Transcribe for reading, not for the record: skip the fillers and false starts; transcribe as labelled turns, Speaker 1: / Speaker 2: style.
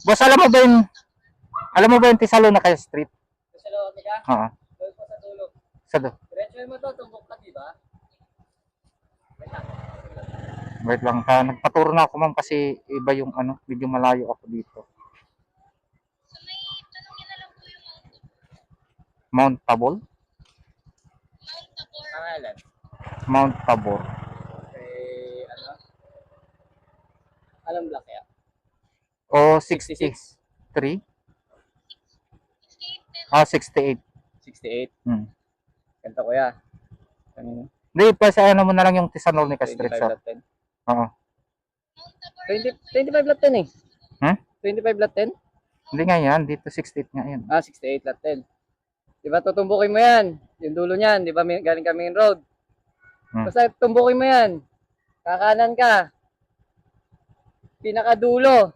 Speaker 1: Boss, alam mo ba yung Thessalonica Street?
Speaker 2: Thessalonica?
Speaker 1: Oo.
Speaker 2: Doon po sa dulo.
Speaker 1: Sa do.
Speaker 2: Diretso mo to, tumbok ka, di ba?
Speaker 1: Wait lang. Nagpaturo na ako ma'am kasi iba yung ano, medyo malayo ako dito. Mount Tabor?
Speaker 2: Pangalan?
Speaker 1: Mount Tabor.
Speaker 2: Eh, ano? Anong block kaya?
Speaker 1: O
Speaker 2: 66?
Speaker 1: 63? Ah, 68.
Speaker 2: 68?
Speaker 1: Hmm.
Speaker 2: Ganito kuya. Kanino?
Speaker 1: Hindi, pa sa ano mo na lang yung Thessalonica Street
Speaker 2: 25
Speaker 1: sir.
Speaker 2: lot 10?
Speaker 1: Oo.
Speaker 2: 25 lot 10 eh.
Speaker 1: Hmm?
Speaker 2: 25 lot 10?
Speaker 1: Hindi nga yan, dito 68 nga yan.
Speaker 2: Ah, 68 lot 10. Di ba tutumbukin mo yan? Yung dulo niyan, di ba galing kami main road? Basta tumbukin mo yan. Kakanan ka. Pinakadulo.